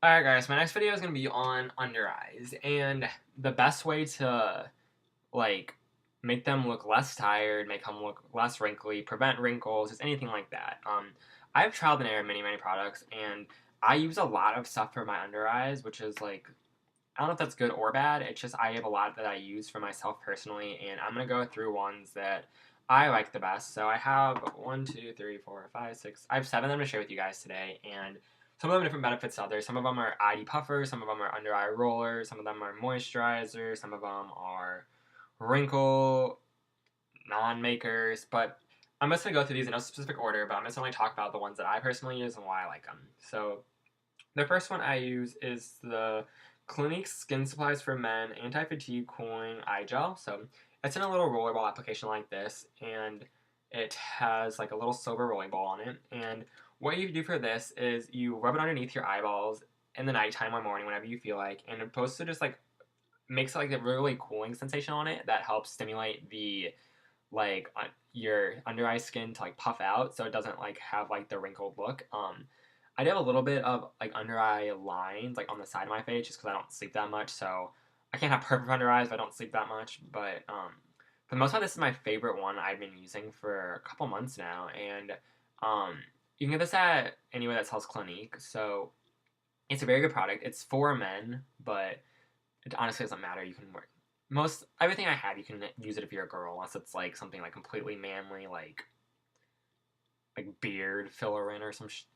Alright guys, my next video is going to be on under eyes, and the best way to, like, make them look less tired, make them look less wrinkly, prevent wrinkles, just anything like that. I've trialed and errored many products, and I use a lot of stuff for my under eyes, which is, like, I don't know if that's good or bad, it's just I have a lot that I use for myself personally, and I'm going to go through ones that I like the best. So I have one, two, three, four, five, six, I have 7 of them to share with you guys today, and some of them have different benefits to others. Some of them are ID puffers, some of them are under eye rollers, some of them are moisturizers, some of them are wrinkle non-makers. But I'm just gonna go through these in no specific order, but I'm just gonna talk about the ones that I personally use and why I like them. So the first one I use is the Clinique Skin Supplies for Men Anti-Fatigue Cooling Eye Gel. So it's in a little rollerball application like this, and it has like a little silver rolling ball on it. And what you do for this is you rub it underneath your eyeballs in the nighttime or morning, whenever you feel like, and it's supposed to just like makes like a really cooling sensation on it that helps stimulate the your under eye skin to like puff out, so it doesn't like have like the wrinkled look. I do have a little bit of like under eye lines like on the side of my face just because I don't sleep that much, so I can't have perfect under eyes if I don't sleep that much. But for the most part, this is my favorite one I've been using for a couple months now, and um, you can get this at anywhere that sells Clinique. So it's a very good product. It's for men, but it honestly doesn't matter. You can wear most everything I have. You can use it if you're a girl, unless it's like something like completely manly, like beard filler in or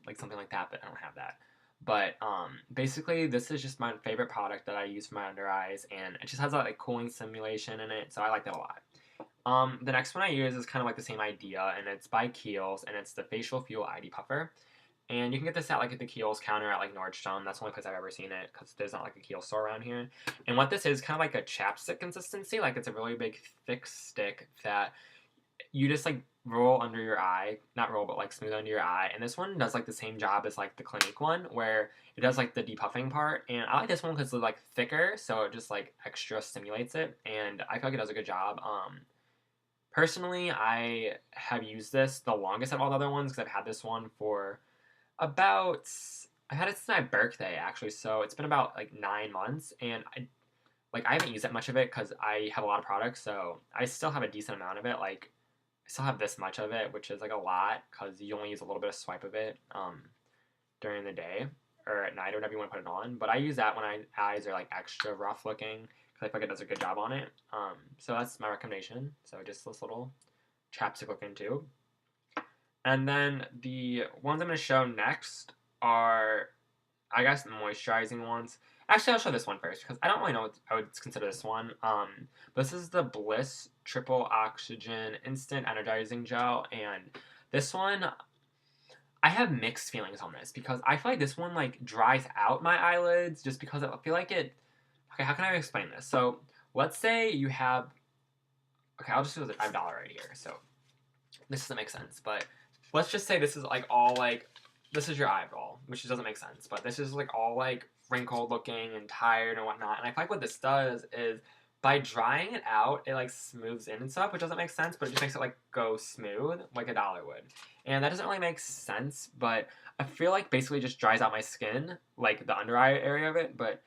like something like that. But I don't have that. But basically, this is just my favorite product that I use for my under eyes, and it just has that like cooling simulation in it, so I like that a lot. The next one I use is kind of like the same idea, and it's by Kiehl's, and it's the Facial Fuel ID Puffer. And you can get this at like at the Kiehl's counter at like Nordstrom. That's the only place I've ever seen it because there's not like a Kiehl store around here. And what this is kind of like a chapstick consistency. Like it's a really big thick stick that you just like roll under your eye, not roll, but like smooth under your eye. And this one does like the same job as like the Clinique one, where it does like the depuffing part. And I like this one because it's like thicker, so it just like extra stimulates it. And I feel like it does a good job. Personally, I have used this the longest of all the other ones because I've had this one for about I've had it since my birthday actually, so it's been about like 9 months, and I haven't used that much of it because I have a lot of products, so I still have a decent amount of it. Like I still have this much of it, which is like a lot because you only use a little bit of swipe of it during the day or at night or whenever you want to put it on. But I use that when my eyes are like extra rough looking because I feel like it does a good job on it. So that's my recommendation. So just this little chapstick looking tube. And then the ones I'm going to show next are, I guess, the moisturizing ones. Actually, I'll show this one first because I don't really know what I would consider this one. But this is the Bliss Triple Oxygen Instant Energizing Gel, and this one I have mixed feelings on this because I feel like this one like dries out my eyelids just because I feel like it. Okay, how can I explain this? So let's say you have. Okay, I'll just do the $5 right here. So this doesn't make sense, but let's just say this is like all like this is your eyeball, which doesn't make sense, but this is like all like wrinkled looking and tired and whatnot. And I feel like what this does is by drying it out, it like smooths in and stuff, which doesn't make sense, but it just makes it like go smooth like a dollar would. And that doesn't really make sense, but I feel like basically just dries out my skin, like the under eye area of it, but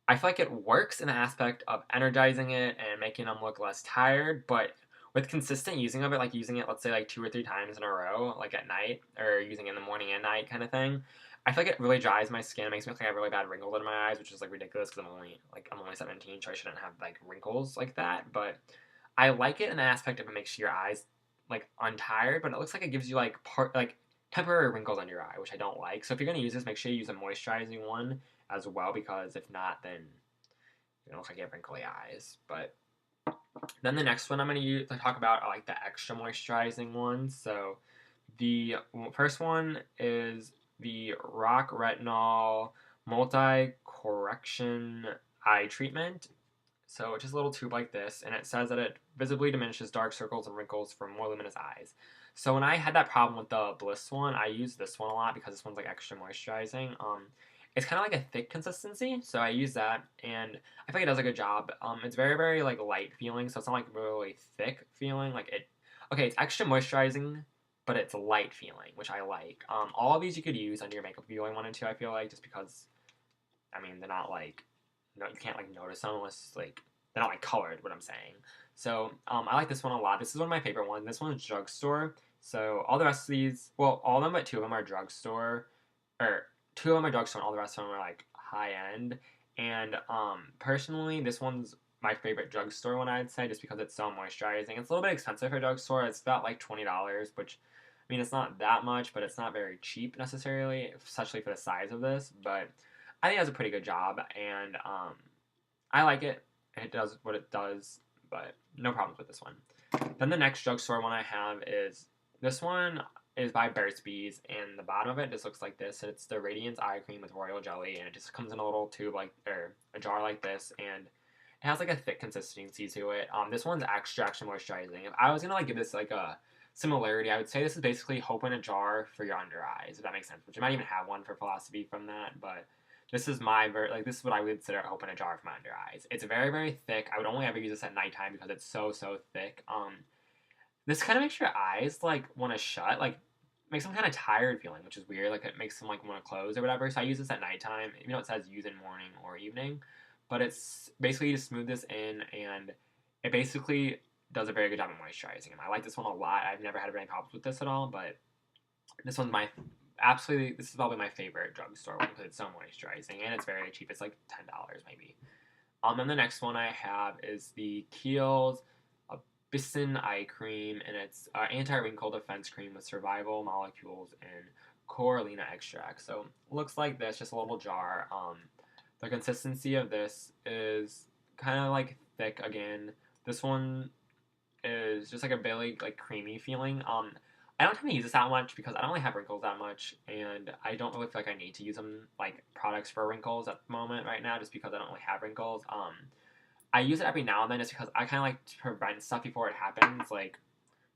I feel like it works in the aspect of energizing it and making them look less tired, but with consistent using of it, like using it, let's say like 2 or 3 times in a row, like at night, or using it in the morning and night kind of thing, I feel like it really dries my skin. It makes me look like I have really bad wrinkles under my eyes, which is like ridiculous because I'm only 17, so I shouldn't have like wrinkles like that. But I like it in the aspect of it makes your eyes like untired, but it looks like it gives you like temporary wrinkles under your eye, which I don't like. So if you're gonna use this, make sure you use a moisturizing one as well, because if not, then you look like you have wrinkly eyes. But then the next one I'm going to talk about are like the extra moisturizing ones. So the first one is the Rock Retinol Multi Correction Eye Treatment. So it's just a little tube like this, and it says that it visibly diminishes dark circles and wrinkles for more luminous eyes. So when I had that problem with the Bliss one, I used this one a lot because this one's like extra moisturizing. It's kind of like a thick consistency, so I use that, and I think it does a good job. It's very very like light feeling, so it's not like really thick feeling. Like it, okay, it's extra moisturizing, but it's light feeling, which I like. All of these you could use under your makeup if you really wanted to. I feel like just because I mean, they're not like, no, you can't like notice them unless like they're not like colored. What I'm saying. So I like this one a lot. This is one of my favorite ones. This one's drugstore. So all the rest of these, well, all of them but two of them are drugstore, or two of them are drugstore, and all the rest of them are like high end. And personally, this one's my favorite drugstore one, I'd say, just because it's so moisturizing. It's a little bit expensive for drugstore. It's about like $20, which I mean, it's not that much, but it's not very cheap necessarily, especially for the size of this. But I think it does a pretty good job, and I like it. It does what it does, but no problems with this one. Then the next drugstore one I have is this one is by Burt's Bees, and the bottom of it just looks like this. It's the Radiance Eye Cream with Royal Jelly, and it just comes in a little tube like, or a jar like this, and it has like a thick consistency to it. This one's extra moisturizing. If I was gonna like give this like a similarity, I would say this is basically Hope in a jar for your under eyes, if that makes sense. Which I might even have one for Philosophy from that, but this is my like this is what I would consider Hope in a jar for my under eyes. It's very very thick. I would only ever use this at nighttime because it's so thick. This kind of makes your eyes like want to shut, like makes them kind of tired feeling, which is weird. Like it makes them like want to close or whatever. So I use this at nighttime, even though it says use in morning or evening. But it's basically you just smooth this in, and it basically does a very good job of moisturizing them. I like this one a lot. I've never had any problems with this at all, but this one's my absolutely. This is probably my favorite drugstore one because it's so moisturizing and it's very cheap. It's like $10 maybe. And the next one I have is the Kiehl's Abyssin Eye Cream, and it's anti-wrinkle defense cream with survival molecules and coralina extract. So looks like this, just a little jar. The consistency of this is kind of like thick again. This one is just like a really like creamy feeling. I don't tend to use this that much because I don't really have wrinkles that much, and I don't really feel like I need to use them like products for wrinkles at the moment right now, just because I don't really have wrinkles. I use it every now and then just because I kind of like to prevent stuff before it happens. Like,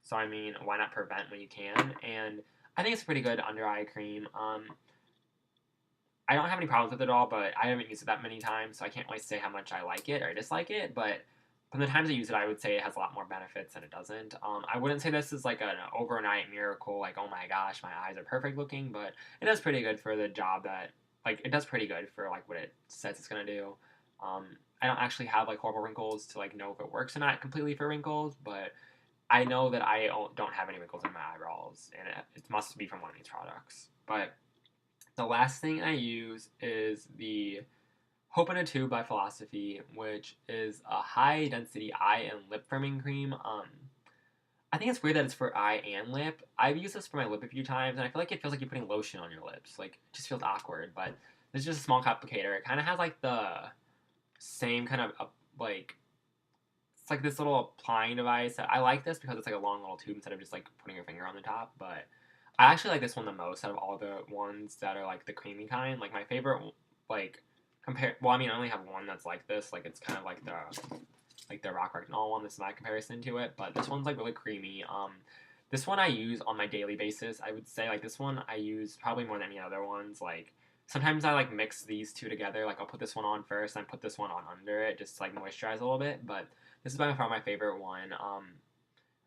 so I mean, why not prevent when you can? And I think it's a pretty good under eye cream. I don't have any problems with it at all, but I haven't used it that many times, so I can't really say how much I like it or dislike it. But from the times I use it, I would say it has a lot more benefits than it doesn't. I wouldn't say this is like an overnight miracle, like oh my gosh, my eyes are perfect looking, but it does pretty good for the job that like it does pretty good for like what it says it's gonna do. I don't actually have like horrible wrinkles to like know if it works or not completely for wrinkles, but I know that I don't have any wrinkles in my eyebrows, and it must be from one of these products. But the last thing I use is the Hope in a Tube by Philosophy, which is a high density eye and lip firming cream. I think it's weird that it's for eye and lip. I've used this for my lip a few times, and I feel like it feels like you're putting lotion on your lips. Like, it just feels awkward, but this is just a small applicator. It kind of has like the same kind of like it's like this little applying device. I like this because it's like a long little tube instead of just like putting your finger on the top. But I actually like this one the most out of all the ones that are like the creamy kind. Like my favorite, like compare. Well, I mean, I only have one that's like this. Like it's kind of like the Rock Rocknol one. This is my comparison to it. But this one's like really creamy. This one I use on my daily basis. I would say like this one I use probably more than any other ones. Like sometimes I like mix these two together. Like I'll put this one on first and put this one on under it just to like moisturize a little bit. But this is by far my favorite one.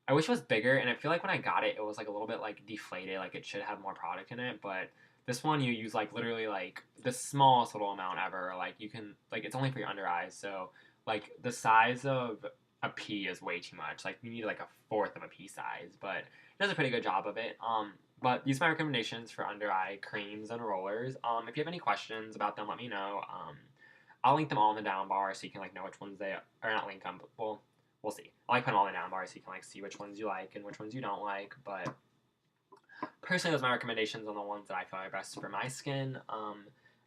I wish it was bigger, and I feel like when I got it, it was like a little bit like deflated. Like it should have more product in it, but this one you use like literally like the smallest little amount ever. Like you can like it's only for your under eyes, so like the size of a pea is way too much. Like you need like a fourth of a pea size, but it does a pretty good job of it. But these are my recommendations for under eye creams and rollers. If you have any questions about them, let me know. I'll link them all in the down bar so you can like know which ones they are. Or not link them, but well, we'll see. I like putting them all in the down bar so you can like see which ones you like and which ones you don't like. But personally, those are my recommendations on the ones that I feel are best for my skin.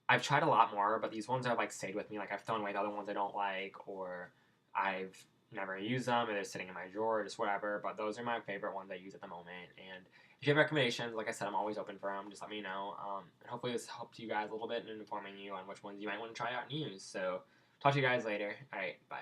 I've tried a lot more, but these ones have like stayed with me. Like I've thrown away the other ones I don't like, or I've never used them, and they're sitting in my drawer, just whatever. But those are my favorite ones I use at the moment. And if you have recommendations, like I said, I'm always open for them. Just let me know. And hopefully this helped you guys a little bit in informing you on which ones you might want to try out and use. So talk to you guys later. All right, bye.